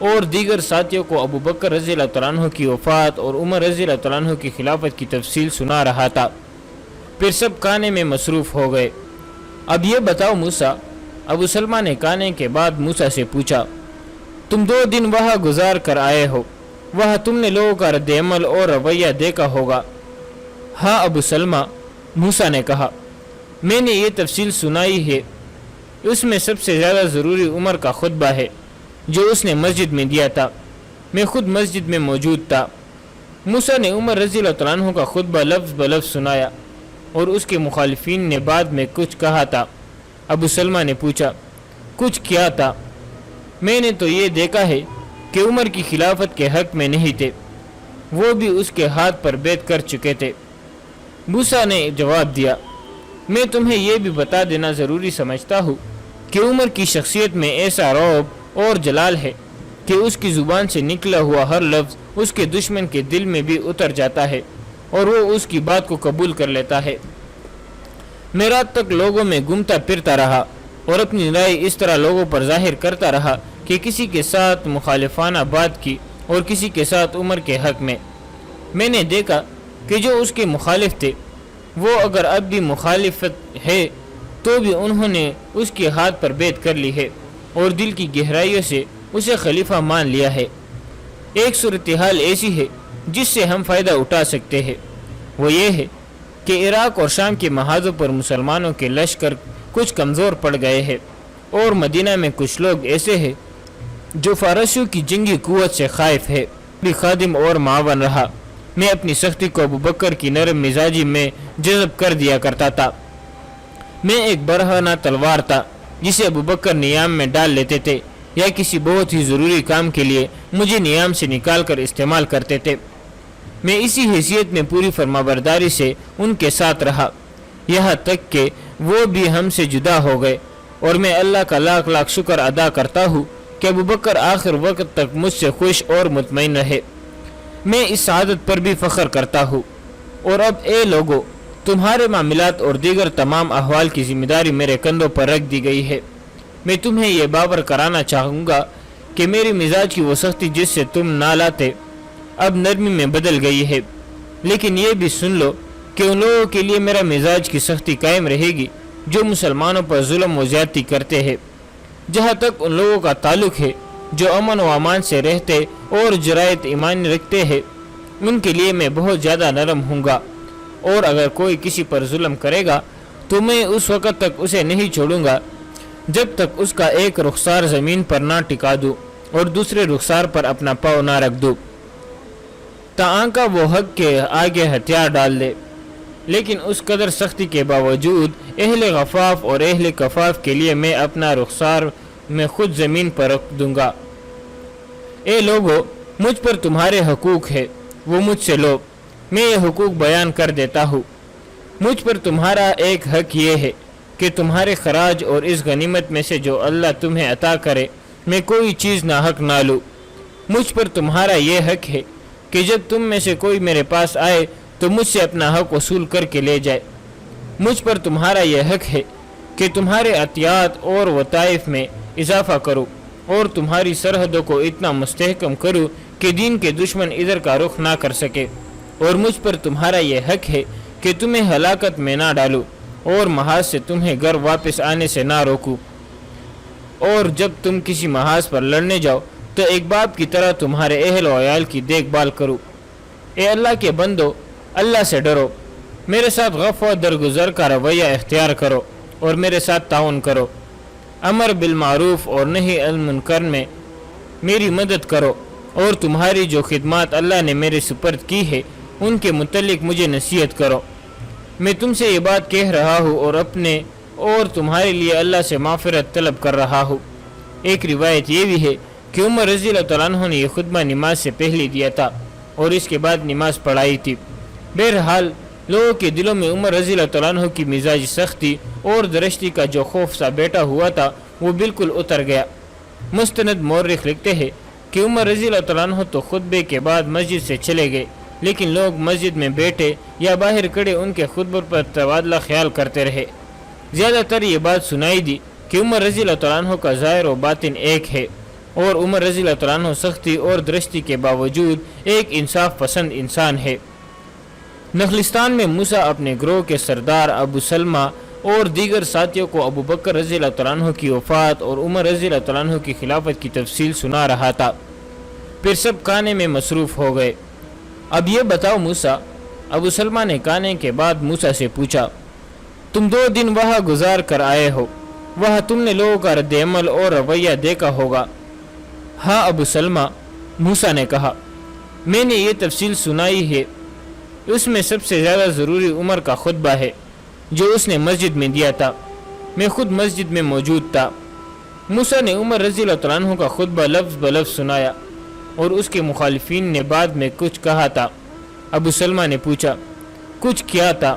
اور دیگر ساتھیوں کو ابو بکر رضی اللہ تعالیٰ عنہ کی وفات اور عمر رضی اللہ تعالیٰ عنہ کی خلافت کی تفصیل سنا رہا تھا۔ پھر سب کھانے میں مصروف ہو گئے۔ اب یہ بتاؤ موسیٰ، ابو سلمہ نے کھانے کے بعد موسیٰ سے پوچھا، تم 2 دن وہاں گزار کر آئے ہو، وہاں تم نے لوگوں کا رد عمل اور رویہ دیکھا ہوگا۔ ہاں ابو سلمہ، موسیٰ نے کہا، میں نے یہ تفصیل سنائی ہے۔ اس میں سب سے زیادہ ضروری عمر کا خطبہ ہے جو اس نے مسجد میں دیا تھا۔ میں خود مسجد میں موجود تھا۔ موسیٰ نے عمر رضی اللہ تعالیٰ عنہ کا خطبہ لفظ بلفظ سنایا اور اس کے مخالفین نے بعد میں کچھ کہا تھا۔ ابو سلمہ نے پوچھا، کچھ کیا تھا؟ میں نے تو یہ دیکھا ہے کہ عمر کی خلافت کے حق میں نہیں تھے، وہ بھی اس کے ہاتھ پر بیعت کر چکے تھے۔ موسیٰ نے جواب دیا، میں تمہیں یہ بھی بتا دینا ضروری سمجھتا ہوں کہ عمر کی شخصیت میں ایسا رعب اور جلال ہے کہ اس کی زبان سے نکلا ہوا ہر لفظ اس کے دشمن کے دل میں بھی اتر جاتا ہے اور وہ اس کی بات کو قبول کر لیتا ہے۔ میں رات تک لوگوں میں گھومتا پھرتا رہا اور اپنی رائے اس طرح لوگوں پر ظاہر کرتا رہا کہ کسی کے ساتھ مخالفانہ بات کی اور کسی کے ساتھ عمر کے حق میں۔ میں نے دیکھا کہ جو اس کے مخالف تھے وہ اگر اب بھی مخالفت ہے تو بھی انہوں نے اس کے ہاتھ پر بیعت کر لی ہے اور دل کی گہرائیوں سے اسے خلیفہ مان لیا ہے۔ ایک صورتحال ایسی ہے جس سے ہم فائدہ اٹھا سکتے ہیں، وہ یہ ہے کہ عراق اور شام کے محاذوں پر مسلمانوں کے لشکر کچھ کمزور پڑ گئے ہیں اور مدینہ میں کچھ لوگ ایسے ہیں جو فارسیوں کی جنگی قوت سے خائف ہے۔ بھی خادم اور معاون رہا، میں اپنی سختی کو ابو بکر کی نرم مزاجی میں جذب کر دیا کرتا تھا۔ میں ایک برہنہ تلوار تھا جسے ابو بکر نیام میں ڈال لیتے تھے یا کسی بہت ہی ضروری کام کے لیے مجھے نیام سے نکال کر استعمال کرتے تھے۔ میں اسی حیثیت میں پوری فرمانبرداری سے ان کے ساتھ رہا، یہاں تک کہ وہ بھی ہم سے جدا ہو گئے، اور میں اللہ کا لاکھ لاکھ شکر ادا کرتا ہوں کہ ابو بکر آخر وقت تک مجھ سے خوش اور مطمئن رہے۔ میں اس سعادت پر بھی فخر کرتا ہوں۔ اور اب اے لوگو، تمہارے معاملات اور دیگر تمام احوال کی ذمہ داری میرے کندھوں پر رکھ دی گئی ہے۔ میں تمہیں یہ باور کرانا چاہوں گا کہ میری مزاج کی وہ سختی جس سے تم نہ لاتے اب نرمی میں بدل گئی ہے، لیکن یہ بھی سن لو کہ ان لوگوں کے لیے میرا مزاج کی سختی قائم رہے گی جو مسلمانوں پر ظلم و زیادتی کرتے ہیں۔ جہاں تک ان لوگوں کا تعلق ہے جو امن و امان سے رہتے اور جرائت ایمان رکھتے ہیں، ان کے لیے میں بہت زیادہ نرم ہوں گا، اور اگر کوئی کسی پر ظلم کرے گا تو میں اس وقت تک اسے نہیں چھوڑوں گا جب تک اس کا ایک رخسار زمین پر نہ ٹکا دوں اور دوسرے رخسار پر اپنا پاؤں نہ رکھ دوں تاکہ وہ حق کے آگے ہتھیار ڈال دے۔ لیکن اس قدر سختی کے باوجود اہل غفاف اور اہل کفاف کے لیے میں اپنا رخسار میں خود زمین پر رکھ دوں گا۔ اے لوگو، مجھ پر تمہارے حقوق ہے، وہ مجھ سے لو، میں یہ حقوق بیان کر دیتا ہوں۔ مجھ پر تمہارا ایک حق یہ ہے کہ تمہارے خراج اور اس غنیمت میں سے جو اللہ تمہیں عطا کرے میں کوئی چیز ناحق نہ لوں۔ مجھ پر تمہارا یہ حق ہے کہ جب تم میں سے کوئی میرے پاس آئے تو مجھ سے اپنا حق وصول کر کے لے جائے۔ مجھ پر تمہارا یہ حق ہے کہ تمہارے عطیات اور وطائف میں اضافہ کرو اور تمہاری سرحدوں کو اتنا مستحکم کرو کہ دین کے دشمن ادھر کا رخ نہ کر سکے، اور مجھ پر تمہارا یہ حق ہے کہ تمہیں ہلاکت میں نہ ڈالو اور محاذ سے تمہیں گھر واپس آنے سے نہ روکو، اور جب تم کسی محاذ پر لڑنے جاؤ تو ایک باپ کی طرح تمہارے اہل و عیال کی دیکھ بھال کرو۔ اے اللہ کے بندو، اللہ سے ڈرو، میرے ساتھ غف و درگزر کا رویہ اختیار کرو اور میرے ساتھ تعاون کرو۔ امر بالمعروف اور نہی عن المنکر میں میری مدد کرو، اور تمہاری جو خدمات اللہ نے میرے سپرد کی ہے ان کے متعلق مجھے نصیحت کرو۔ میں تم سے یہ بات کہہ رہا ہوں اور اپنے اور تمہارے لیے اللہ سے معافرت طلب کر رہا ہوں۔ ایک روایت یہ بھی ہے کہ عمر رضی اللہ تعالیٰ عنہ نے یہ خطبہ نماز سے پہلے دیا تھا اور اس کے بعد نماز پڑھائی تھی۔ بہرحال لوگوں کے دلوں میں عمر رضی اللہ تعالیٰ عنہ کی مزاج سختی اور درشتی کا جو خوف سا بیٹھا ہوا تھا وہ بالکل اتر گیا۔ مستند مورخ لکھتے ہیں کہ عمر رضی اللہ تعالیٰ عنہ تو خطبے کے بعد مسجد سے چلے گئے، لیکن لوگ مسجد میں بیٹھے یا باہر کھڑے ان کے خطبوں پر تبادلہ خیال کرتے رہے۔ زیادہ تر یہ بات سنائی دی کہ عمر رضی اللہ تعالیٰ عنہ کا ظاہر و باطن ایک ہے، اور عمر رضی اللہ تعالیٰ عنہ سختی اور درستی کے باوجود ایک انصاف پسند انسان ہے۔ نخلستان میں موسیٰ اپنے گروہ کے سردار ابو سلمہ اور دیگر ساتھیوں کو ابو بکر رضی اللہ تعالیٰ عنہ کی وفات اور عمر رضی اللہ تعالیٰ عنہ کی خلافت کی تفصیل سنا رہا تھا۔ پھر سب کھانے میں مصروف ہو گئے۔ اب یہ بتاؤ موسیٰ، ابو سلمہ نے کھانے کے بعد موسیٰ سے پوچھا، تم 2 دن وہاں گزار کر آئے ہو، وہاں تم نے لوگوں کا رد عمل اور رویہ دیکھا ہوگا۔ ہاں ابو سلمہ، موسیٰ نے کہا، میں نے یہ تفصیل سنائی ہے۔ اس میں سب سے زیادہ ضروری عمر کا خطبہ ہے جو اس نے مسجد میں دیا تھا۔ میں خود مسجد میں موجود تھا۔ موسیٰ نے عمر رضی اللہ تعالیٰ عنہ کا خطبہ لفظ بلفظ سنایا اور اس کے مخالفین نے بعد میں کچھ کہا تھا۔ ابو سلمہ نے پوچھا، کچھ کیا تھا؟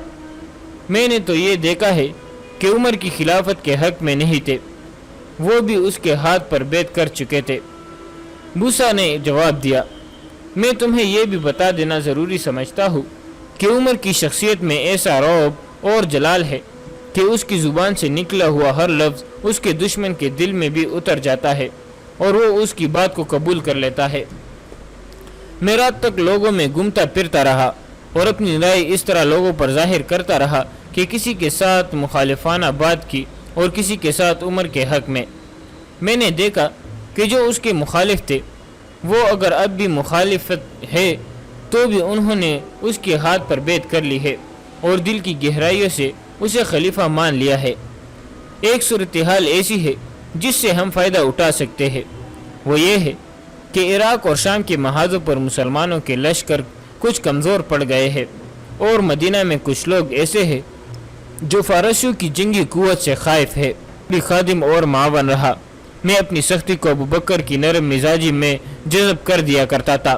میں نے تو یہ دیکھا ہے کہ عمر کی خلافت کے حق میں نہیں تھے، وہ بھی اس کے ہاتھ پر بیعت کر چکے تھے۔ موسیٰ نے جواب دیا، میں تمہیں یہ بھی بتا دینا ضروری سمجھتا ہوں کہ عمر کی شخصیت میں ایسا رعب اور جلال ہے کہ اس کی زبان سے نکلا ہوا ہر لفظ اس کے دشمن کے دل میں بھی اتر جاتا ہے اور وہ اس کی بات کو قبول کر لیتا ہے۔ میں رات تک لوگوں میں گھومتا پھرتا رہا اور اپنی رائے اس طرح لوگوں پر ظاہر کرتا رہا کہ کسی کے ساتھ مخالفانہ بات کی اور کسی کے ساتھ عمر کے حق میں۔ میں نے دیکھا کہ جو اس کے مخالف تھے وہ اگر اب بھی مخالفت ہے تو بھی انہوں نے اس کے ہاتھ پر بیعت کر لی ہے اور دل کی گہرائیوں سے اسے خلیفہ مان لیا ہے۔ ایک صورتحال ایسی ہے جس سے ہم فائدہ اٹھا سکتے ہیں، وہ یہ ہے کہ عراق اور شام کے محاذوں پر مسلمانوں کے لشکر کچھ کمزور پڑ گئے ہیں اور مدینہ میں کچھ لوگ ایسے ہیں جو فارسیوں کی جنگی قوت سے خائف ہے۔ بھی خادم اور معاون رہا۔ میں اپنی سختی کو ابو بکر کی نرم مزاجی میں جذب کر دیا کرتا تھا۔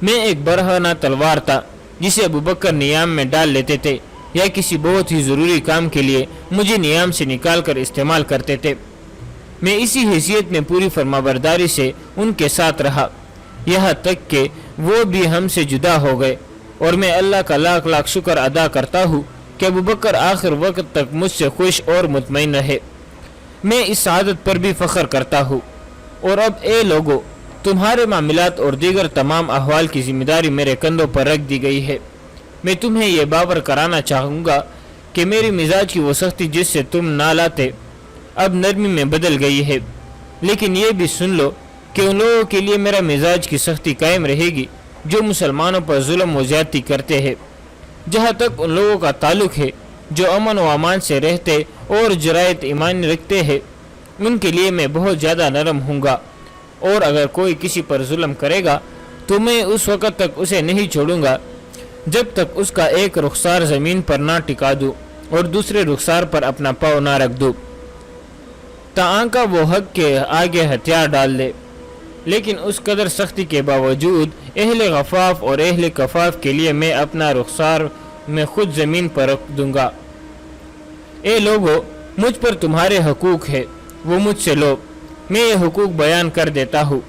میں ایک برہنہ تلوار تھا جسے ابو بکر نیام میں ڈال لیتے تھے یا کسی بہت ہی ضروری کام کے لیے مجھے نیام سے نکال کر استعمال کرتے تھے۔ میں اسی حیثیت میں پوری فرمانبرداری سے ان کے ساتھ رہا، یہاں تک کہ وہ بھی ہم سے جدا ہو گئے، اور میں اللہ کا لاکھ لاکھ شکر ادا کرتا ہوں کہ ابو بکر آخر وقت تک مجھ سے خوش اور مطمئن رہے۔ میں اس سعادت پر بھی فخر کرتا ہوں۔ اور اب اے لوگو، تمہارے معاملات اور دیگر تمام احوال کی ذمہ داری میرے کندھوں پر رکھ دی گئی ہے۔ میں تمہیں یہ باور کرانا چاہوں گا کہ میری مزاج کی وہ سختی جس سے تم نہ لاتے اب نرمی میں بدل گئی ہے، لیکن یہ بھی سن لو کہ ان لوگوں کے لیے میرا مزاج کی سختی قائم رہے گی جو مسلمانوں پر ظلم و زیادتی کرتے ہیں۔ جہاں تک ان لوگوں کا تعلق ہے جو امن و امان سے رہتے اور جرائت ایمان رکھتے ہیں، ان کے لیے میں بہت زیادہ نرم ہوں گا، اور اگر کوئی کسی پر ظلم کرے گا تو میں اس وقت تک اسے نہیں چھوڑوں گا جب تک اس کا ایک رخسار زمین پر نہ ٹکا دوں اور دوسرے رخسار پر اپنا پاؤں نہ رکھ دوں تاکہ وہ حق کے آگے ہتھیار ڈال دے۔ لیکن اس قدر سختی کے باوجود اہل غفاف اور اہل کفاف کے لیے میں اپنا رخسار میں خود زمین پر رکھ دوں گا۔ اے لوگو، مجھ پر تمہارے حقوق ہے، وہ مجھ سے لو، میں یہ حقوق بیان کر دیتا ہوں۔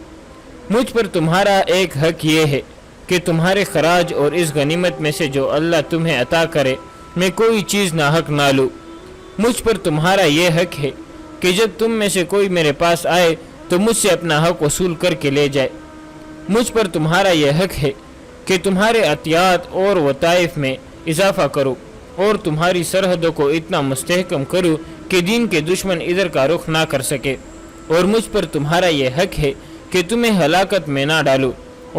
مجھ پر تمہارا ایک حق یہ ہے کہ تمہارے خراج اور اس غنیمت میں سے جو اللہ تمہیں عطا کرے میں کوئی چیز ناحق نہ لوں۔ مجھ پر تمہارا یہ حق ہے کہ جب تم میں سے کوئی میرے پاس آئے تو مجھ سے اپنا حق وصول کر کے لے جائے۔ مجھ پر تمہارا یہ حق ہے کہ تمہارے عطیات اور وطائف میں اضافہ کرو اور تمہاری سرحدوں کو اتنا مستحکم کرو کہ دین کے دشمن ادھر کا رخ نہ کر سکے، اور مجھ پر تمہارا یہ حق ہے کہ تمہیں ہلاکت میں نہ ڈالو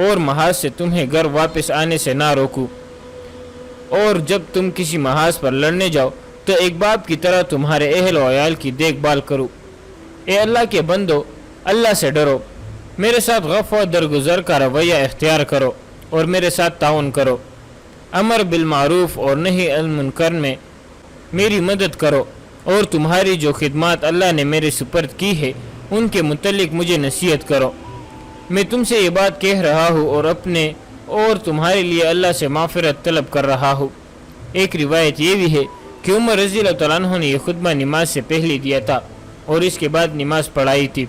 اور محاذ سے تمہیں گھر واپس آنے سے نہ روکو، اور جب تم کسی محاذ پر لڑنے جاؤ تو ایک باپ کی طرح تمہارے اہل و عیال کی دیکھ بھال کرو۔ اے اللہ کے بندو، اللہ سے ڈرو، میرے ساتھ غف و درگزر کا رویہ اختیار کرو اور میرے ساتھ تعاون کرو۔ امر بالمعروف اور نہی عن المنکر میں میری مدد کرو، اور تمہاری جو خدمات اللہ نے میرے سپرد کی ہے ان کے متعلق مجھے نصیحت کرو۔ میں تم سے یہ بات کہہ رہا ہوں اور اپنے اور تمہارے لیے اللہ سے معافرت طلب کر رہا ہوں۔ ایک روایت یہ بھی ہے کہ عمر رضی اللہ تعالیٰ عنہ نے یہ خطبہ نماز سے پہلے دیا تھا اور اس کے بعد نماز پڑھائی تھی۔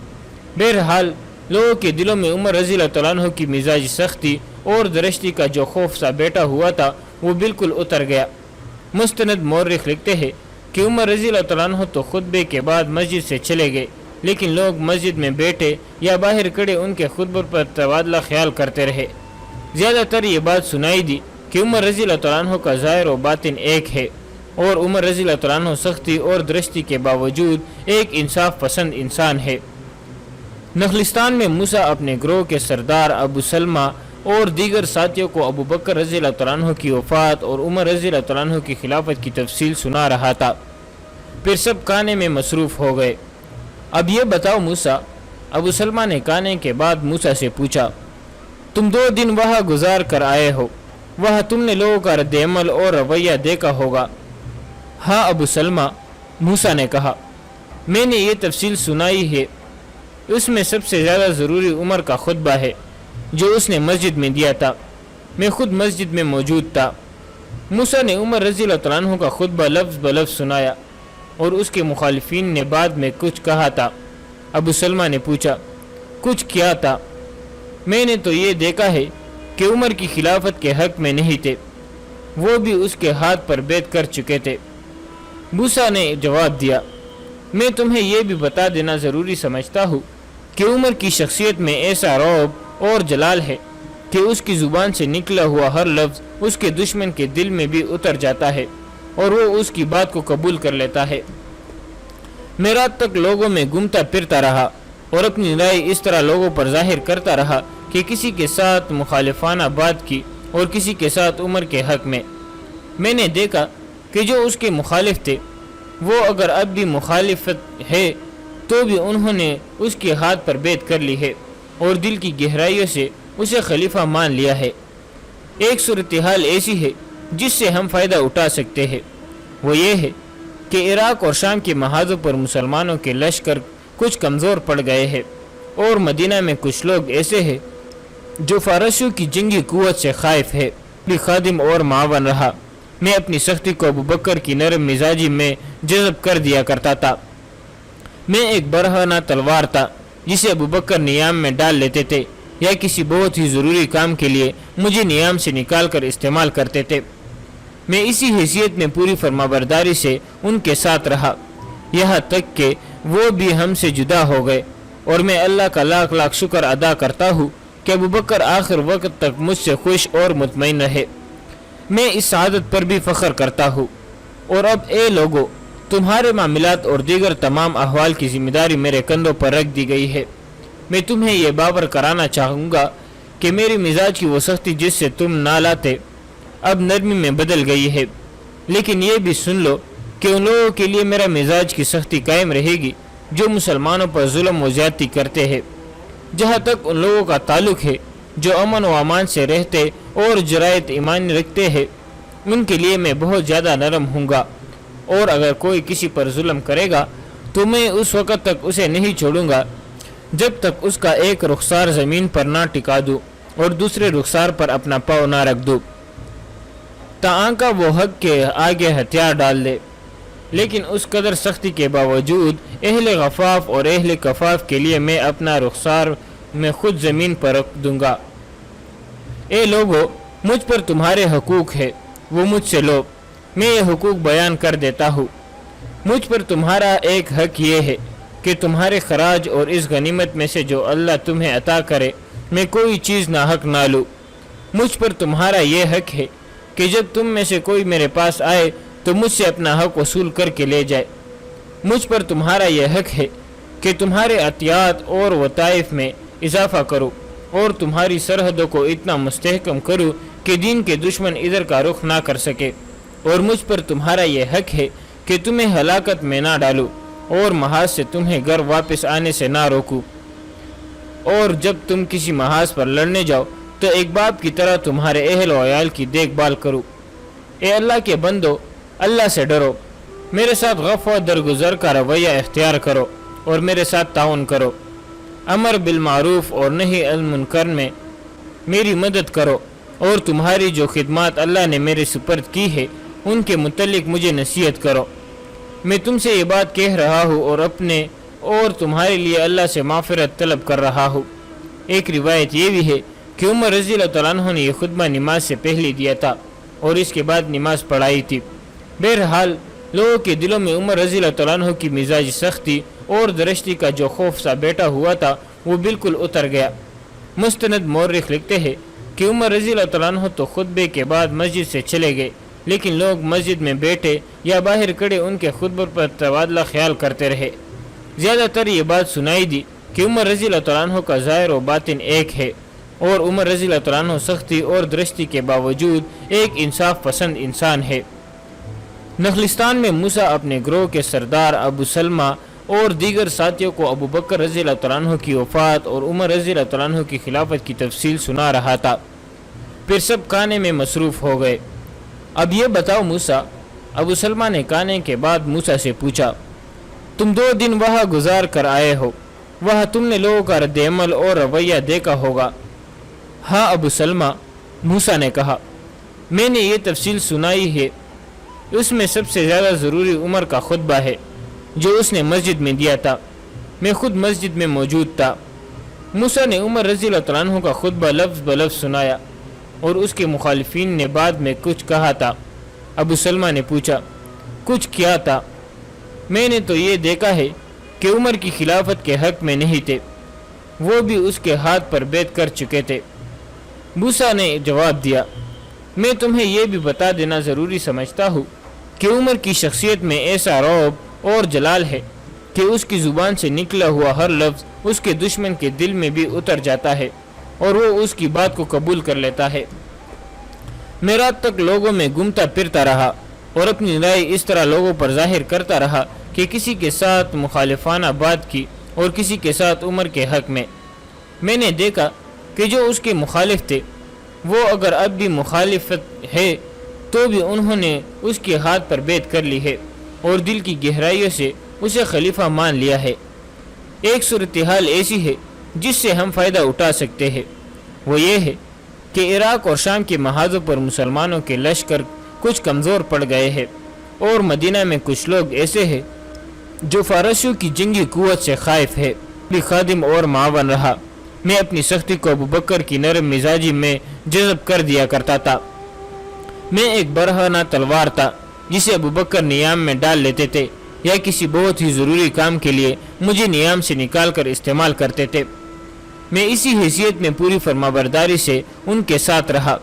بہرحال لوگوں کے دلوں میں عمر رضی اللہ تعالیٰ عنہ کی مزاج سختی اور درشتی کا جو خوف سا بیٹھا ہوا تھا وہ بالکل اتر گیا۔ مستند مورخ لکھتے ہیں کہ عمر رضی اللہ تعالیٰ عنہ تو خطبے کے بعد مسجد سے چلے گئے لیکن لوگ مسجد میں بیٹھے یا باہر کھڑے ان کے خطبوں پر تبادلہ خیال کرتے رہے۔ زیادہ تر یہ بات سنائی دی کہ عمر رضی اللہ تعالیٰ عنہ کا ظاہر و باطن ایک ہے، اور عمر رضی اللہ تعالیٰ عنہ سختی اور درستی کے باوجود ایک انصاف پسند انسان ہے۔ نخلستان میں موسیٰ اپنے گروہ کے سردار ابو سلمہ اور دیگر ساتھیوں کو ابو بکر رضی اللہ تعالیٰ عنہ کی وفات اور عمر رضی اللہ تعالیٰ عنہ کی خلافت کی تفصیل سنا رہا تھا۔ پھر سب کھانے میں مصروف ہو گئے۔ اب یہ بتاؤ موسیٰ، ابو سلمہ نے کھانے کے بعد موسیٰ سے پوچھا، تم 2 دن وہاں گزار کر آئے ہو، وہاں تم نے لوگوں کا رد عمل اور رویہ دیکھا ہوگا۔ ہاں ابو سلمہ، موسیٰ نے کہا، میں نے یہ تفصیل سنائی ہے۔ اس میں سب سے زیادہ ضروری عمر کا خطبہ ہے جو اس نے مسجد میں دیا تھا۔ میں خود مسجد میں موجود تھا۔ موسیٰ نے عمر رضی اللہ تعالیٰ عنہ کا خطبہ لفظ بلفظ سنایا اور اس کے مخالفین نے بعد میں کچھ کہا تھا۔ ابو سلمہ نے پوچھا، کچھ کیا تھا؟ میں نے تو یہ دیکھا ہے کہ عمر کی خلافت کے حق میں نہیں تھے، وہ بھی اس کے ہاتھ پر بیعت کر چکے تھے۔ موسیٰ نے جواب دیا، میں تمہیں یہ بھی بتا دینا ضروری سمجھتا ہوں کہ عمر کی شخصیت میں ایسا رعب اور جلال ہے کہ اس کی زبان سے نکلا ہوا ہر لفظ اس کے دشمن کے دل میں بھی اتر جاتا ہے اور وہ اس کی بات کو قبول کر لیتا ہے۔ میں رات تک لوگوں میں گھومتا پھرتا رہا اور اپنی رائے اس طرح لوگوں پر ظاہر کرتا رہا کہ کسی کے ساتھ مخالفانہ بات کی اور کسی کے ساتھ عمر کے حق میں۔ میں نے دیکھا کہ جو اس کے مخالف تھے وہ اگر اب بھی مخالفت ہے تو بھی انہوں نے اس کے ہاتھ پر بیعت کر لی ہے اور دل کی گہرائیوں سے اسے خلیفہ مان لیا ہے۔ ایک صورتحال ایسی ہے جس سے ہم فائدہ اٹھا سکتے ہیں، وہ یہ ہے کہ عراق اور شام کے محاذوں پر مسلمانوں کے لشکر کچھ کمزور پڑ گئے ہیں، اور مدینہ میں کچھ لوگ ایسے ہیں جو فارسیوں کی جنگی قوت سے خائف ہے۔ بھی خادم اور معاون رہا۔ میں اپنی سختی کو ابو بکر کی نرم مزاجی میں جذب کر دیا کرتا تھا۔ میں ایک برہنہ تلوار تھا جسے ابو بکر نیام میں ڈال لیتے تھے یا کسی بہت ہی ضروری کام کے لیے مجھے نیام سے نکال کر استعمال کرتے تھے۔ میں اسی حیثیت میں پوری فرمانبرداری سے ان کے ساتھ رہا، یہاں تک کہ وہ بھی ہم سے جدا ہو گئے، اور میں اللہ کا لاکھ لاکھ شکر ادا کرتا ہوں کہ ابو بکر آخر وقت تک مجھ سے خوش اور مطمئن رہے۔ میں اس سعادت پر بھی فخر کرتا ہوں۔ اور اب اے لوگو، تمہارے معاملات اور دیگر تمام احوال کی ذمہ داری میرے کندھوں پر رکھ دی گئی ہے۔ میں تمہیں یہ باور کرانا چاہوں گا کہ میری مزاج کی وہ سختی جس سے تم نہ لاتے اب نرمی میں بدل گئی ہے، لیکن یہ بھی سن لو کہ ان لوگوں کے لیے میرا مزاج کی سختی قائم رہے گی جو مسلمانوں پر ظلم و زیادتی کرتے ہیں۔ جہاں تک ان لوگوں کا تعلق ہے جو امن و امان سے رہتے اور جرائت ایمانی رکھتے ہیں، ان کے لیے میں بہت زیادہ نرم ہوں گا، اور اگر کوئی کسی پر ظلم کرے گا تو میں اس وقت تک اسے نہیں چھوڑوں گا جب تک اس کا ایک رخسار زمین پر نہ ٹکا دوں اور دوسرے رخسار پر اپنا پاؤں نہ رکھ دوں تاکہ وہ حق کے آگے ہتھیار ڈال دے۔ لیکن اس قدر سختی کے باوجود اہل غفاف اور اہل کفاف کے لیے میں اپنا رخسار میں خود زمین پر رکھ دوں گا۔ اے لوگو، مجھ پر تمہارے حقوق ہے، وہ مجھ سے لو، میں یہ حقوق بیان کر دیتا ہوں۔ مجھ پر تمہارا ایک حق یہ ہے کہ تمہارے خراج اور اس غنیمت میں سے جو اللہ تمہیں عطا کرے میں کوئی چیز ناحق نہ لوں۔ مجھ پر تمہارا یہ حق ہے کہ جب تم میں سے کوئی میرے پاس آئے تو مجھ سے اپنا حق وصول کر کے لے جائے۔ مجھ پر تمہارا یہ حق ہے کہ تمہارے عطیات اور وطائف میں اضافہ کرو اور تمہاری سرحدوں کو اتنا مستحکم کرو کہ دین کے دشمن ادھر کا رخ نہ کر سکے، اور مجھ پر تمہارا یہ حق ہے کہ تمہیں ہلاکت میں نہ ڈالو اور محاذ سے تمہیں گھر واپس آنے سے نہ روکو، اور جب تم کسی محاذ پر لڑنے جاؤ تو ایک باپ کی طرح تمہارے اہل و عیال کی دیکھ بھال کرو۔ اے اللہ کے بندو، اللہ سے ڈرو، میرے ساتھ غفو درگزر کا رویہ اختیار کرو اور میرے ساتھ تعاون کرو۔ امر بالمعروف اور نہی عن المنکر میں میری مدد کرو، اور تمہاری جو خدمات اللہ نے میرے سپرد کی ہے ان کے متعلق مجھے نصیحت کرو۔ میں تم سے یہ بات کہہ رہا ہوں اور اپنے اور تمہارے لیے اللہ سے معافرت طلب کر رہا ہوں۔ ایک روایت یہ بھی ہے کہ عمر رضی اللہ تعالیٰ عنہ نے یہ خطبہ نماز سے پہلے دیا تھا اور اس کے بعد نماز پڑھائی تھی۔ بہرحال لوگوں کے دلوں میں عمر رضی اللہ تعالیٰ عنہ کی مزاجی سختی اور درشتی کا جو خوف سا بیٹھا ہوا تھا وہ بالکل اتر گیا۔ مستند مورخ لکھتے ہیں کہ عمر رضی اللہ تعالیٰ عنہ تو خطبے کے بعد مسجد سے چلے گئے، لیکن لوگ مسجد میں بیٹھے یا باہر کھڑے ان کے خطبے پر تبادلہ خیال کرتے رہے۔ زیادہ تر یہ بات سنائی دی کہ عمر رضی اللہ تعالیٰ عنہ کا ظاہر و باطن ایک ہے، اور عمر رضی اللہ تعالیٰ عنہ سختی اور درستی کے باوجود ایک انصاف پسند انسان ہے۔ نخلستان میں موسیٰ اپنے گروہ کے سردار ابو سلمہ اور دیگر ساتھیوں کو ابو بکر رضی اللہ تعالیٰ عنہ کی وفات اور عمر رضی اللہ تعالیٰ عنہ کی خلافت کی تفصیل سنا رہا تھا۔ پھر سب کھانے میں مصروف ہو گئے۔ اب یہ بتاؤ موسیٰ، ابو سلمہ نے کھانے کے بعد موسیٰ سے پوچھا، تم 2 دن وہاں گزار کر آئے ہو، وہاں تم نے لوگوں کا رد عمل اور رویہ دیکھا ہوگا۔ ہاں ابو سلمہ، موسیٰ نے کہا، میں نے یہ تفصیل سنائی ہے۔ اس میں سب سے زیادہ ضروری عمر کا خطبہ ہے جو اس نے مسجد میں دیا تھا۔ میں خود مسجد میں موجود تھا۔ موسیٰ نے عمر رضی اللہ تعالیٰ عنہ کا خطبہ لفظ بلفظ سنایا اور اس کے مخالفین نے بعد میں کچھ کہا تھا۔ ابو سلمہ نے پوچھا، کچھ کیا تھا؟ میں نے تو یہ دیکھا ہے کہ عمر کی خلافت کے حق میں نہیں تھے، وہ بھی اس کے ہاتھ پر بیعت کر چکے تھے۔ موسیٰ نے جواب دیا، میں تمہیں یہ بھی بتا دینا ضروری سمجھتا ہوں کہ عمر کی شخصیت میں ایسا رعب اور جلال ہے کہ اس کی زبان سے نکلا ہوا ہر لفظ اس کے دشمن کے دل میں بھی اتر جاتا ہے اور وہ اس کی بات کو قبول کر لیتا ہے۔ میں رات تک لوگوں میں گھومتا پھرتا رہا اور اپنی رائے اس طرح لوگوں پر ظاہر کرتا رہا کہ کسی کے ساتھ مخالفانہ بات کی اور کسی کے ساتھ عمر کے حق میں۔ میں نے دیکھا کہ جو اس کے مخالف تھے وہ اگر اب بھی مخالفت ہے تو بھی انہوں نے اس کے ہاتھ پر بیعت کر لی ہے اور دل کی گہرائیوں سے اسے خلیفہ مان لیا ہے۔ ایک صورتحال ایسی ہے جس سے ہم فائدہ اٹھا سکتے ہیں، وہ یہ ہے کہ عراق اور شام کے محاذوں پر مسلمانوں کے لشکر کچھ کمزور پڑ گئے ہیں، اور مدینہ میں کچھ لوگ ایسے ہیں جو فارسیوں کی جنگی قوت سے خائف ہے۔ بھی خادم اور معاون رہا، میں اپنی سختی کو ابو بکر کی نرم مزاجی میں جذب کر دیا کرتا تھا۔ میں ایک برہنہ تلوار تھا جسے ابو بکر نیام میں ڈال لیتے تھے یا کسی بہت ہی ضروری کام کے لیے مجھے نیام سے نکال کر استعمال کرتے تھے۔ میں اسی حیثیت میں پوری فرمانبرداری سے ان کے ساتھ رہا،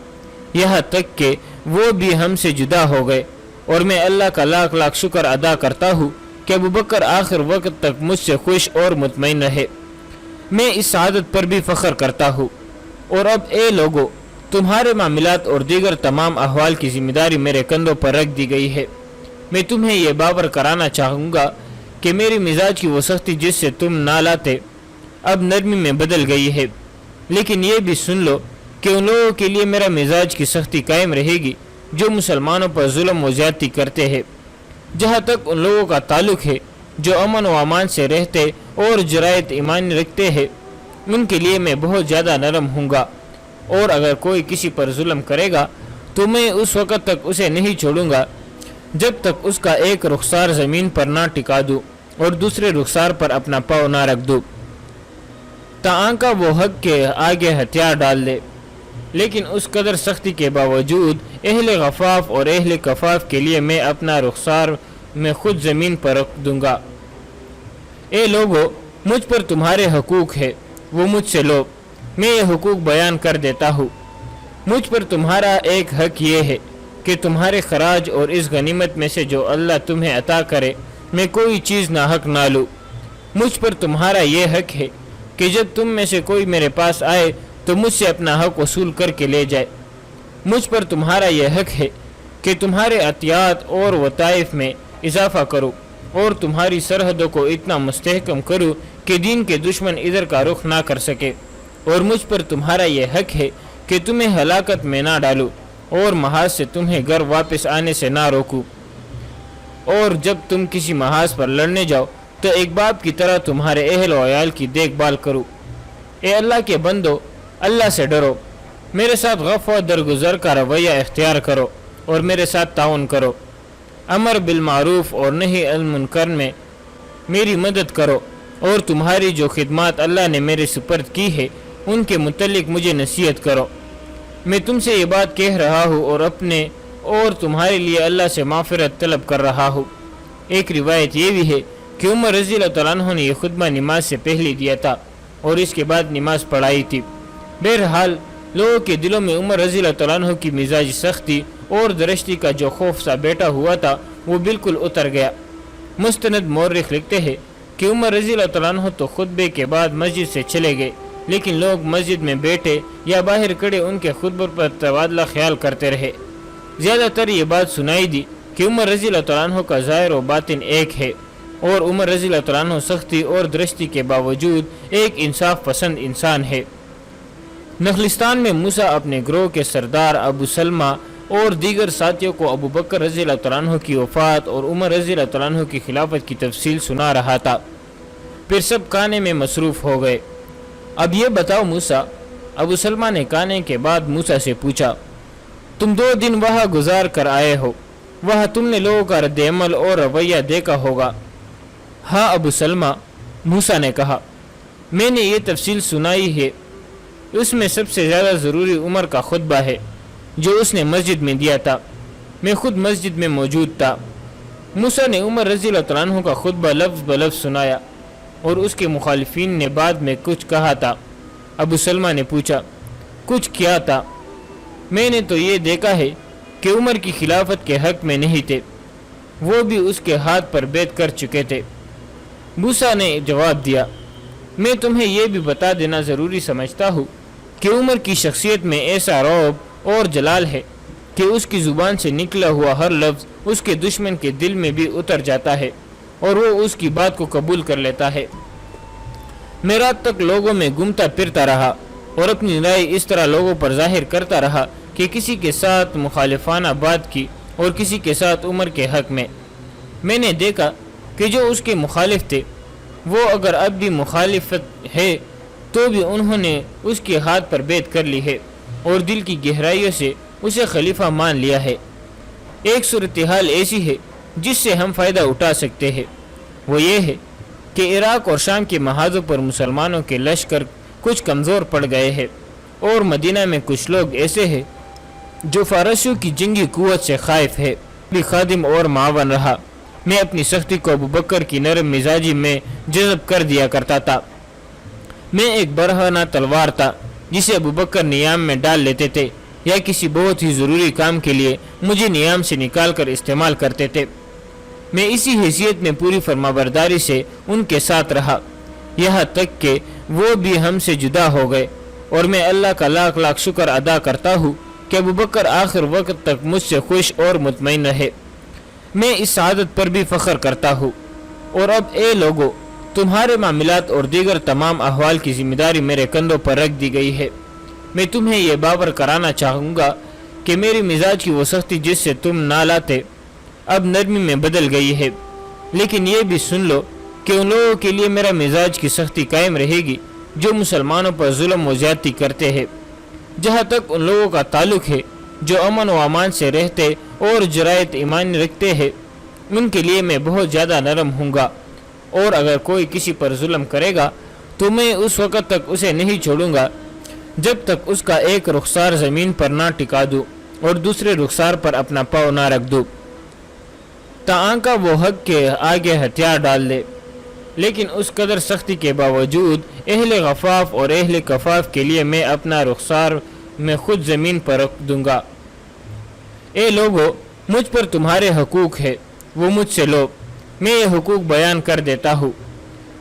یہاں تک کہ وہ بھی ہم سے جدا ہو گئے، اور میں اللہ کا لاکھ لاکھ شکر ادا کرتا ہوں کہ ابو بکر آخر وقت تک مجھ سے خوش اور مطمئن رہے۔ میں اس سعادت پر بھی فخر کرتا ہوں۔ اور اب اے لوگو، تمہارے معاملات اور دیگر تمام احوال کی ذمہ داری میرے کندھوں پر رکھ دی گئی ہے۔ میں تمہیں یہ باور کرانا چاہوں گا کہ میری مزاج کی وہ سختی جس سے تم نہ لاتے اب نرمی میں بدل گئی ہے، لیکن یہ بھی سن لو کہ ان لوگوں کے لیے میرا مزاج کی سختی قائم رہے گی جو مسلمانوں پر ظلم و زیادتی کرتے ہیں۔ جہاں تک ان لوگوں کا تعلق ہے جو امن و امان سے رہتے اور جرائت ایمان رکھتے ہیں، ان کے لیے میں بہت زیادہ نرم ہوں گا، اور اگر کوئی کسی پر ظلم کرے گا تو میں اس وقت تک اسے نہیں چھوڑوں گا جب تک اس کا ایک رخسار زمین پر نہ ٹکا دوں اور دوسرے رخسار پر اپنا پاؤں نہ رکھ دوں، تاکہ وہ حق کے آگے ہتھیار ڈال دے۔ لیکن اس قدر سختی کے باوجود اہل غفاف اور اہل کفاف کے لیے میں اپنا رخسار میں خود زمین پر رکھ دوں گا۔ اے لوگو، مجھ پر تمہارے حقوق ہے، وہ مجھ سے لو، میں یہ حقوق بیان کر دیتا ہوں۔ مجھ پر تمہارا ایک حق یہ ہے کہ تمہارے خراج اور اس غنیمت میں سے جو اللہ تمہیں عطا کرے میں کوئی چیز ناحق نہ لوں۔ مجھ پر تمہارا یہ حق ہے کہ جب تم میں سے کوئی میرے پاس آئے تو مجھ سے اپنا حق وصول کر کے لے جائے۔ مجھ پر تمہارا یہ حق ہے کہ تمہارے عطیات اور وطائف میں اضافہ کرو اور تمہاری سرحدوں کو اتنا مستحکم کرو کہ دین کے دشمن ادھر کا رخ نہ کر سکے، اور مجھ پر تمہارا یہ حق ہے کہ تمہیں ہلاکت میں نہ ڈالو اور محاذ سے تمہیں گھر واپس آنے سے نہ روکو، اور جب تم کسی محاذ پر لڑنے جاؤ تو ایک باپ کی طرح تمہارے اہل و عیال کی دیکھ بھال کرو۔ اے اللہ کے بندو، اللہ سے ڈرو، میرے ساتھ غف و درگزر کا رویہ اختیار کرو اور میرے ساتھ تعاون کرو۔ امر بالمعروف اور نہی عن المنکر میں میری مدد کرو، اور تمہاری جو خدمات اللہ نے میرے سپرد کی ہے ان کے متعلق مجھے نصیحت کرو۔ میں تم سے یہ بات کہہ رہا ہوں اور اپنے اور تمہارے لیے اللہ سے معافرت طلب کر رہا ہوں۔ ایک روایت یہ بھی ہے کہ عمر رضی اللہ تعالیٰ عنہ نے یہ خطبہ نماز سے پہلے دیا تھا اور اس کے بعد نماز پڑھائی تھی۔ بہرحال لوگوں کے دلوں میں عمر رضی اللہ تعالیٰ عنہ کی مزاج سختی اور درشتی کا جو خوف سا بیٹھا ہوا تھا وہ بالکل اتر گیا۔ مستند مورخ لکھتے ہیں کہ عمر رضی اللہ تعالیٰ عنہ تو خطبے کے بعد مسجد سے چلے گئے، لیکن لوگ مسجد میں بیٹھے یا باہر کھڑے ان کے خطبوں پر تبادلہ خیال کرتے رہے۔ زیادہ تر یہ بات سنائی دی کہ عمر رضی اللہ تعالیٰ عنہ کا ظاہر و باطن ایک ہے، اور عمر رضی اللہ تعالیٰ عنہ سختی اور درشتی کے باوجود ایک انصاف پسند انسان ہے۔ نخلستان میں موسیٰ اپنے گروہ کے سردار ابو سلمہ اور دیگر ساتھیوں کو ابو بکر رضی اللہ تعالیٰ عنہ کی وفات اور عمر رضی اللہ تعالیٰ عنہ کی خلافت کی تفصیل سنا رہا تھا۔ پھر سب کھانے میں مصروف ہو گئے۔ اب یہ بتاؤ موسیٰ، ابو سلمہ نے کھانے کے بعد موسیٰ سے پوچھا، تم 2 دن وہاں گزار کر آئے ہو، وہاں تم نے لوگوں کا رد عمل اور رویہ دیکھا ہوگا۔ ہاں ابو سلمہ، موسیٰ نے کہا، میں نے یہ تفصیل سنائی ہے۔ اس میں سب سے زیادہ ضروری عمر کا خطبہ ہے جو اس نے مسجد میں دیا تھا۔ میں خود مسجد میں موجود تھا۔ موسیٰ نے عمر رضی اللہ تعالیٰ عنہ کا خطبہ لفظ بلفظ سنایا اور اس کے مخالفین نے بعد میں کچھ کہا تھا۔ ابو سلمہ نے پوچھا، کچھ کیا تھا؟ میں نے تو یہ دیکھا ہے کہ عمر کی خلافت کے حق میں نہیں تھے، وہ بھی اس کے ہاتھ پر بیعت کر چکے تھے۔ موسیٰ نے جواب دیا، میں تمہیں یہ بھی بتا دینا ضروری سمجھتا ہوں کہ عمر کی شخصیت میں ایسا رعب اور جلال ہے کہ اس کی زبان سے نکلا ہوا ہر لفظ اس کے دشمن کے دل میں بھی اتر جاتا ہے اور وہ اس کی بات کو قبول کر لیتا ہے۔ میں رات تک لوگوں میں گھومتا پھرتا رہا اور اپنی رائے اس طرح لوگوں پر ظاہر کرتا رہا کہ کسی کے ساتھ مخالفانہ بات کی اور کسی کے ساتھ عمر کے حق میں۔ میں نے دیکھا کہ جو اس کے مخالف تھے وہ اگر اب بھی مخالفت ہے تو بھی انہوں نے اس کے ہاتھ پر بیعت کر لی ہے اور دل کی گہرائیوں سے اسے خلیفہ مان لیا ہے۔ ایک صورتحال ایسی ہے جس سے ہم فائدہ اٹھا سکتے ہیں، وہ یہ ہے کہ عراق اور شام کے محاذوں پر مسلمانوں کے لشکر کچھ کمزور پڑ گئے ہیں اور مدینہ میں کچھ لوگ ایسے ہیں جو فارسیوں کی جنگی قوت سے خائف ہے۔ بھی خادم اور معاون رہا، میں اپنی سختی کو ابو بکر کی نرم مزاجی میں جذب کر دیا کرتا تھا۔ میں ایک برہنہ تلوار تھا جسے ابو بکر نیام میں ڈال لیتے تھے یا کسی بہت ہی ضروری کام کے لیے مجھے نیام سے نکال کر استعمال کرتے تھے۔ میں اسی حیثیت میں پوری فرمانبرداری سے ان کے ساتھ رہا، یہاں تک کہ وہ بھی ہم سے جدا ہو گئے، اور میں اللہ کا لاکھ لاکھ شکر ادا کرتا ہوں کہ ابو بکر آخر وقت تک مجھ سے خوش اور مطمئن رہے۔ میں اس سعادت پر بھی فخر کرتا ہوں۔ اور اب اے لوگو، تمہارے معاملات اور دیگر تمام احوال کی ذمہ داری میرے کندھوں پر رکھ دی گئی ہے۔ میں تمہیں یہ باور کرانا چاہوں گا کہ میری مزاج کی وہ سختی جس سے تم نہ لاتے اب نرمی میں بدل گئی ہے، لیکن یہ بھی سن لو کہ ان لوگوں کے لیے میرا مزاج کی سختی قائم رہے گی جو مسلمانوں پر ظلم و زیادتی کرتے ہیں۔ جہاں تک ان لوگوں کا تعلق ہے جو امن و امان سے رہتے اور جرائت ایمان رکھتے ہیں، ان کے لیے میں بہت زیادہ نرم ہوں گا، اور اگر کوئی کسی پر ظلم کرے گا تو میں اس وقت تک اسے نہیں چھوڑوں گا جب تک اس کا ایک رخسار زمین پر نہ ٹکا دوں اور دوسرے رخسار پر اپنا پاؤں نہ رکھ دوں، تاکہ وہ حق کے آگے ہتھیار ڈال دے۔ لیکن اس قدر سختی کے باوجود اہل غفاف اور اہل کفاف کے لیے میں اپنا رخسار میں خود زمین پر رکھ دوں گا۔ اے لوگو، مجھ پر تمہارے حقوق ہے، وہ مجھ سے لو، میں یہ حقوق بیان کر دیتا ہوں۔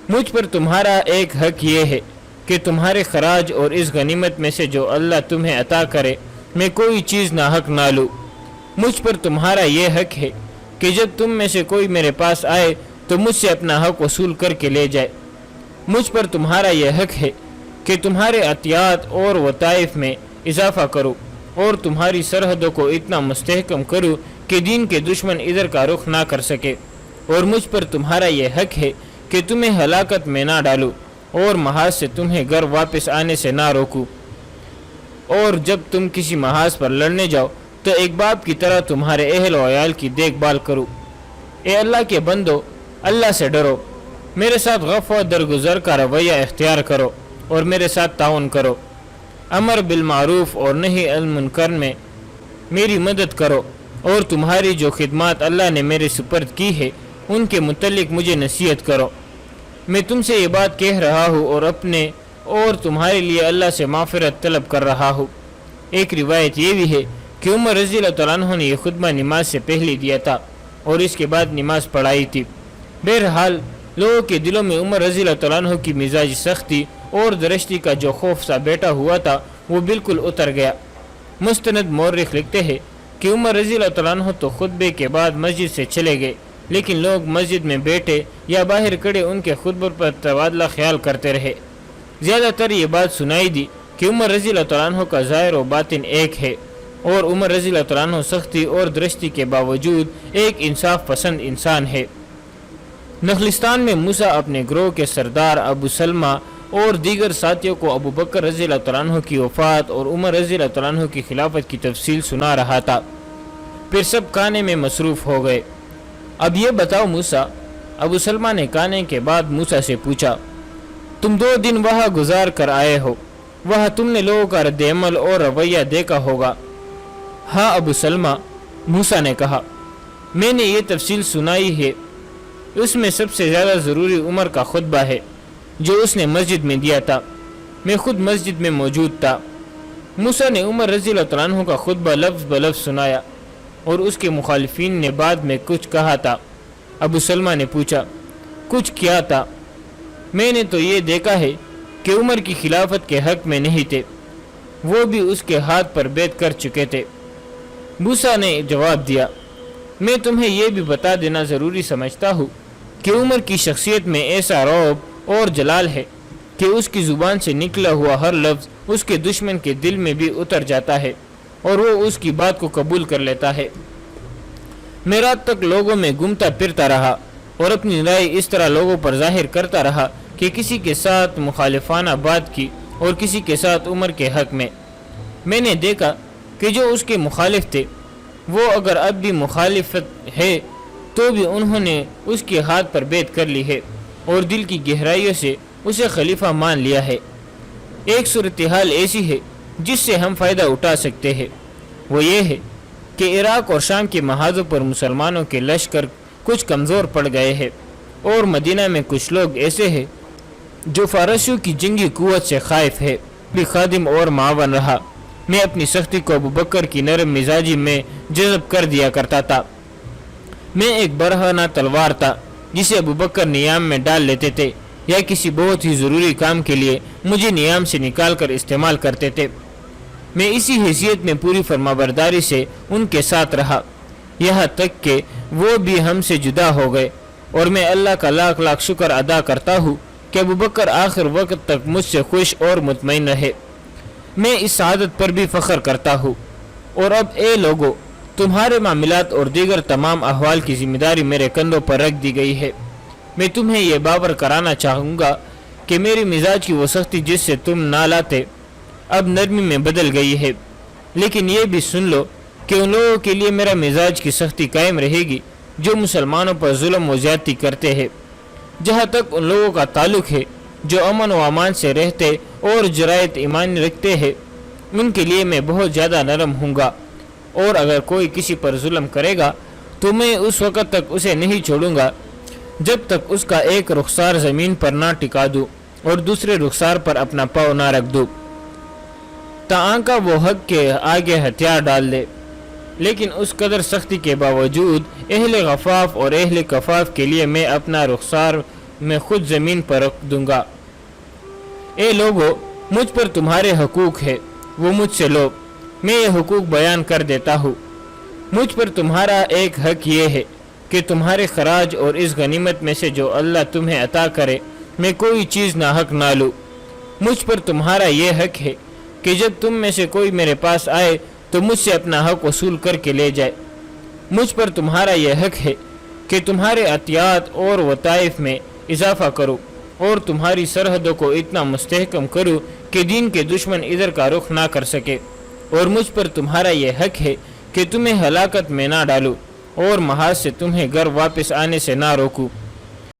مجھ پر تمہارا ایک حق یہ ہے کہ تمہارے خراج اور اس غنیمت میں سے جو اللہ تمہیں عطا کرے میں کوئی چیز ناحق نہ لوں۔ مجھ پر تمہارا یہ حق ہے کہ جب تم میں سے کوئی میرے پاس آئے تو مجھ سے اپنا حق وصول کر کے لے جائے۔ مجھ پر تمہارا یہ حق ہے کہ تمہارے عطیات اور وطائف میں اضافہ کرو اور تمہاری سرحدوں کو اتنا مستحکم کرو کہ دین کے دشمن ادھر کا رخ نہ کر سکے، اور مجھ پر تمہارا یہ حق ہے کہ تمہیں ہلاکت میں نہ ڈالو اور محاذ سے تمہیں گھر واپس آنے سے نہ روکو، اور جب تم کسی محاذ پر لڑنے جاؤ تو ایک باپ کی طرح تمہارے اہل و عیال کی دیکھ بھال کرو۔ اے اللہ کے بندو، اللہ سے ڈرو، میرے ساتھ غف و درگزر کا رویہ اختیار کرو اور میرے ساتھ تعاون کرو، امر بالمعروف اور نہی عن المنکر میں میری مدد کرو، اور تمہاری جو خدمات اللہ نے میرے سپرد کی ہے ان کے متعلق مجھے نصیحت کرو۔ میں تم سے یہ بات کہہ رہا ہوں اور اپنے اور تمہارے لیے اللہ سے معافرت طلب کر رہا ہوں۔ ایک روایت یہ بھی ہے کہ عمر رضی اللہ تعالیٰ عنہ نے یہ خطبہ نماز سے پہلے دیا تھا اور اس کے بعد نماز پڑھائی تھی۔ بہرحال لوگوں کے دلوں میں عمر رضی اللہ تعالیٰ عنہ کی مزاجی سختی اور درشتی کا جو خوف سا بیٹھا ہوا تھا وہ بالکل اتر گیا۔ مستند مورخ لکھتے ہیں کہ عمر رضی اللہ تعالیٰ عنہ تو خطبے کے بعد مسجد سے چلے گئے، لیکن لوگ مسجد میں بیٹھے یا باہر کھڑے ان کے خطبوں پر تبادلہ خیال کرتے رہے۔ زیادہ تر یہ بات سنائی دی کہ عمر رضی اللہ تعالیٰ عنہ کا ظاہر و باطن ایک ہے، اور عمر رضی اللہ تعالیٰ عنہ سختی اور درستی کے باوجود ایک انصاف پسند انسان ہے۔ نخلستان میں موسیٰ اپنے گروہ کے سردار ابو سلمہ اور دیگر ساتھیوں کو ابو بکر رضی اللہ تعالیٰ عنہ کی وفات اور عمر رضی اللہ تعالیٰ عنہ کی خلافت کی تفصیل سنا رہا تھا۔ پھر سب کھانے میں مصروف ہو گئے۔ اب یہ بتاؤ موسیٰ، ابو سلمہ نے کھانے کے بعد موسیٰ سے پوچھا، تم 2 دن وہاں گزار کر آئے ہو، وہاں تم نے لوگوں کا رد عمل اور رویہ دیکھا ہوگا۔ ہاں ابو سلمہ، موسیٰ نے کہا، میں نے یہ تفصیل سنائی ہے۔ اس میں سب سے زیادہ ضروری عمر کا خطبہ ہے جو اس نے مسجد میں دیا تھا۔ میں خود مسجد میں موجود تھا۔ موسیٰ نے عمر رضی اللہ تعالیٰ عنہ کا خطبہ لفظ بلفظ سنایا اور اس کے مخالفین نے بعد میں کچھ کہا تھا۔ ابو سلمہ نے پوچھا، کچھ کیا تھا؟ میں نے تو یہ دیکھا ہے کہ عمر کی خلافت کے حق میں نہیں تھے، وہ بھی اس کے ہاتھ پر بیعت کر چکے تھے۔ موسیٰ نے جواب دیا، میں تمہیں یہ بھی بتا دینا ضروری سمجھتا ہوں کہ عمر کی شخصیت میں ایسا رعب اور جلال ہے کہ اس کی زبان سے نکلا ہوا ہر لفظ اس کے دشمن کے دل میں بھی اتر جاتا ہے اور وہ اس کی بات کو قبول کر لیتا ہے۔ میں رات تک لوگوں میں گھومتا پھرتا رہا اور اپنی رائے اس طرح لوگوں پر ظاہر کرتا رہا کہ کسی کے ساتھ مخالفانہ بات کی اور کسی کے ساتھ عمر کے حق میں۔ میں نے دیکھا کہ جو اس کے مخالف تھے وہ اگر اب بھی مخالفت ہے تو بھی انہوں نے اس کے ہاتھ پر بیعت کر لی ہے اور دل کی گہرائیوں سے اسے خلیفہ مان لیا ہے۔ ایک صورتحال ایسی ہے جس سے ہم فائدہ اٹھا سکتے ہیں، وہ یہ ہے کہ عراق اور شام کے محاذوں پر مسلمانوں کے لشکر کچھ کمزور پڑ گئے ہیں اور مدینہ میں کچھ لوگ ایسے ہیں جو فارسیوں کی جنگی قوت سے خائف ہے۔ بھی خادم اور معاون رہا۔ میں اپنی سختی کو ابو بکر کی نرم مزاجی میں جذب کر دیا کرتا تھا۔ میں ایک برہنہ تلوار تھا جسے ابو بکر نیام میں ڈال لیتے تھے یا کسی بہت ہی ضروری کام کے لیے مجھے نیام سے نکال کر استعمال کرتے تھے۔ میں اسی حیثیت میں پوری فرمانبرداری سے ان کے ساتھ رہا، یہاں تک کہ وہ بھی ہم سے جدا ہو گئے، اور میں اللہ کا لاکھ لاکھ شکر ادا کرتا ہوں کہ ابو بکر آخر وقت تک مجھ سے خوش اور مطمئن رہے۔ میں اس سعادت پر بھی فخر کرتا ہوں۔ اور اب اے لوگو، تمہارے معاملات اور دیگر تمام احوال کی ذمہ داری میرے کندھوں پر رکھ دی گئی ہے۔ میں تمہیں یہ باور کرانا چاہوں گا کہ میری مزاج کی وہ سختی جس سے تم نہ لاتے اب نرمی میں بدل گئی ہے، لیکن یہ بھی سن لو کہ ان لوگوں کے لیے میرا مزاج کی سختی قائم رہے گی جو مسلمانوں پر ظلم و زیادتی کرتے ہیں۔ جہاں تک ان لوگوں کا تعلق ہے جو امن و امان سے رہتے اور جرائت ایمانی رکھتے ہیں، ان کے لیے میں بہت زیادہ نرم ہوں گا، اور اگر کوئی کسی پر ظلم کرے گا تو میں اس وقت تک اسے نہیں چھوڑوں گا جب تک اس کا ایک رخسار زمین پر نہ ٹکا دوں اور دوسرے رخسار پر اپنا پاؤں نہ رکھ دوں تاکہ وہ حق کے آگے ہتھیار ڈال دے۔ لیکن اس قدر سختی کے باوجود اہل غفاف اور اہل کفاف کے لیے میں اپنا رخسار میں خود زمین پر رکھ دوں گا۔ اے لوگو، مجھ پر تمہارے حقوق ہے، وہ مجھ سے لو، میں یہ حقوق بیان کر دیتا ہوں۔ مجھ پر تمہارا ایک حق یہ ہے کہ تمہارے خراج اور اس غنیمت میں سے جو اللہ تمہیں عطا کرے میں کوئی چیز ناحق نہ لوں۔ مجھ پر تمہارا یہ حق ہے کہ جب تم میں سے کوئی میرے پاس آئے تو مجھ سے اپنا حق وصول کر کے لے جائے۔ مجھ پر تمہارا یہ حق ہے کہ تمہارے عطیات اور وطائف میں اضافہ کرو اور تمہاری سرحدوں کو اتنا مستحکم کرو کہ دین کے دشمن ادھر کا رخ نہ کر سکے، اور مجھ پر تمہارا یہ حق ہے کہ تمہیں ہلاکت میں نہ ڈالو اور محاذ سے تمہیں گھر واپس آنے سے نہ روکوں۔